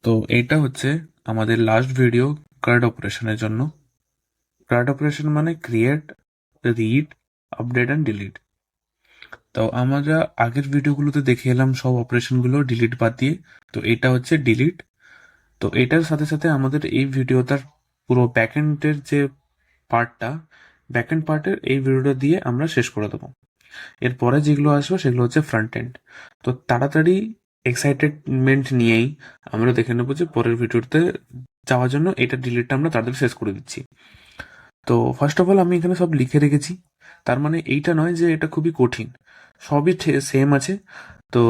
তো এইটা হচ্ছে আমাদের লাস্ট ভিডিও কার্ড অপারেশনের জন্য। কার্ড অপারেশন মানে create, read, update and delete. তো আমরা আগের ভিডিওগুলোতে দেখে এলাম সব অপারেশনগুলো ডিলিট বাদ দিয়ে। তো এটা হচ্ছে ডিলিট। তো এটার সাথে সাথে আমাদের এই ভিডিওটার পুরো ব্যাকএন্ডের যে পার্টটা, ব্যাকএন্ড পার্টের এই ভিডিওটা দিয়ে আমরা শেষ করে দেবো। এরপরে যেগুলো আসবে সেগুলো হচ্ছে ফ্রন্ট এন্ড। তো তাড়াতাড়ি এক্সাইটেডমেন্ট নিয়েই আমরা দেখে নেবো যে পরের ভিডিওতে যাওয়ার জন্য এটা ডিলিটটা আমরা তাড়াতাড়ি শেষ করে দিচ্ছি। তো ফার্স্ট অফ অল আমি এখানে সব লিখে রেখেছি। তার মানে এইটা নয় যে এটা খুবই কঠিন, সবই সেম আছে। তো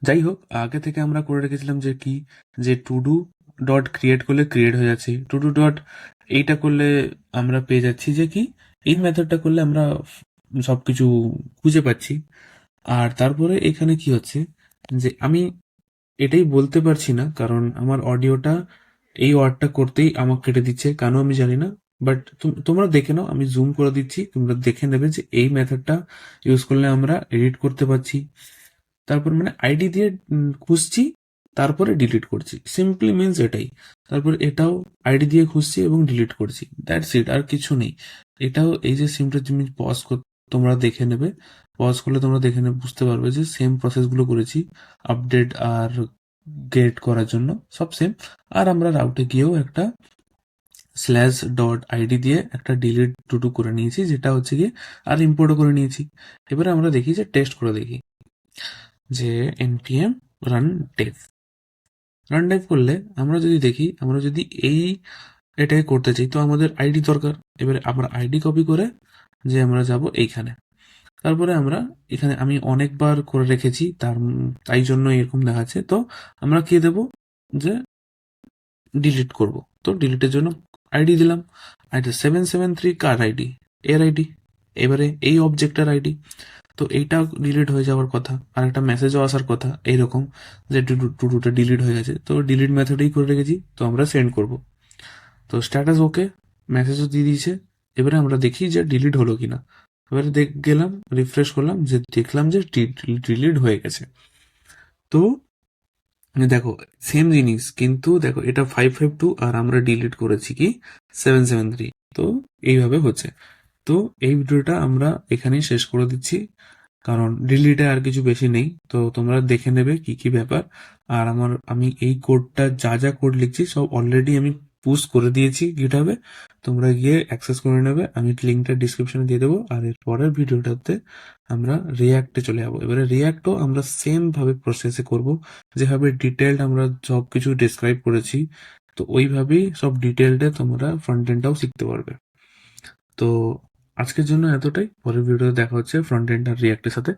যাই হোক, আগে থেকে আমরা করে রেখেছিলাম যে কি, যে টু ডু ডট ক্রিয়েট করলে ক্রিয়েট হয়ে যাচ্ছে, টু ডু ডট এইটা করলে আমরা পেয়ে যাচ্ছি যে কি, এই মেথডটা করলে আমরা সবকিছু খুঁজে পাচ্ছি। আর তারপরে এখানে কি হচ্ছে যে আমি এটাই বলতে পারছি না, কারণ আমার অডিওটা এই ওয়ার্ডটা করতেই আমাকে কেটে দিচ্ছে, কেন আমি জানি না। বাট তোমরা দেখে নাও, আমি জুম করে দিচ্ছি, তোমরা দেখে নেবে যে এই মেথডটা ইউজ করলে আমরা এডিট করতে পারছি। তারপর মানে আইডি দিয়ে খুঁজছি, তারপরে ডিলিট করছি, সিম্পলি মিনস এটাই। তারপর এটাও আইডি দিয়ে খুঁজছি এবং ডিলিট করছি, দ্যাটস ইট, আর কিছু নেই। এটাও এই যে সিমটা তুমি পজ তোমরা দেখে নেবে, পজ করলে তোমরা দেখে নেবে, বুঝতে পারবে যে সেম প্রসেসগুলো করেছি আপডেট আর গেট করার জন্য, সব সেম। আর আমরা রাউটে গিয়েও একটা স্ল্যাশ ডট আইডি দিয়ে একটা ডিলিট টু করে নিয়েছি, যেটা হচ্ছে গিয়ে আর ইম্পোর্টও করে নিয়েছি। এবারে আমরা দেখি যে টেস্ট করে দেখি যে npm run dev করলে আমরা যদি দেখি, আমরা যদি এটাকে করতে চাই তো আমাদের আইডি দরকার। এবারে আমরা আইডি কপি করে যে আমরা যাব এইখানে, তারপরে আমরা এখানে আমি অনেকবার করে রেখেছি তাই জন্য এরকম দেখাচ্ছে। তো আমরা কি দেব, যে ডিলিট করব। তো ডিলিটের জন্য আইডি দিলাম, আইডি 773 কার আইডি, এর আইডি, এবারে এই অবজেক্টের আইডি। তো এইটা ডিলিট হয়ে যাওয়ার কথা, আর একটা মেসেজও আসার কথা এইরকম যে টুডুটা ডিলিট হয়ে গেছে। তো ডিলিট মেথডেই করে রেখেছি, তো আমরা সেন্ড করব। তো স্ট্যাটাস ওকে, মেসেজও দিয়ে দিয়েছে। এবারে আমরা দেখি যে ডিলিট হলো কিনা। এবারে গেলাম, রিফ্রেশ করলাম, যে দেখলাম যে ডিলিট হয়ে গেছে। তো দেখো সেম জিনিস, কিন্তু দেখো এটা 552 আর আমরা ডিলিট করেছি কি 773। তো এইভাবে হচ্ছে। তো এই ভিডিওটা আমরা এখানেই শেষ করে দিচ্ছি, কারণ ডিলিটে আর কিছু বেশি নেই। তো তোমরা দেখে নেবে কি কি ব্যাপার। আর আমি এই কোডটা যা যা কোড লিখছি সব অলরেডি আমি পুশ করে দিয়েছি গিটহাবে, তোমরা গিয়ে অ্যাক্সেস করে নেবে। আমি লিঙ্কটা ডিসক্রিপশনে দিয়ে দেবো। আর এর পরের ভিডিওটাতে আমরা রিয়াক্টে চলে যাবো। এবারে রিয়াক্টও আমরা সেম ভাবে প্রসেসে করব, যেভাবে ডিটেলড আমরা সব কিছু ডিসক্রাইব করেছি। তো ওইভাবেই সব ডিটেলডে তোমরা ফ্রন্ট এন্ডটাও শিখতে পারবে। তো আজকের জন্য এতটাই, পরের ভিডিওতে দেখা হচ্ছে ফ্রন্ট এন্ড আর রিয়াক্টের সাথে।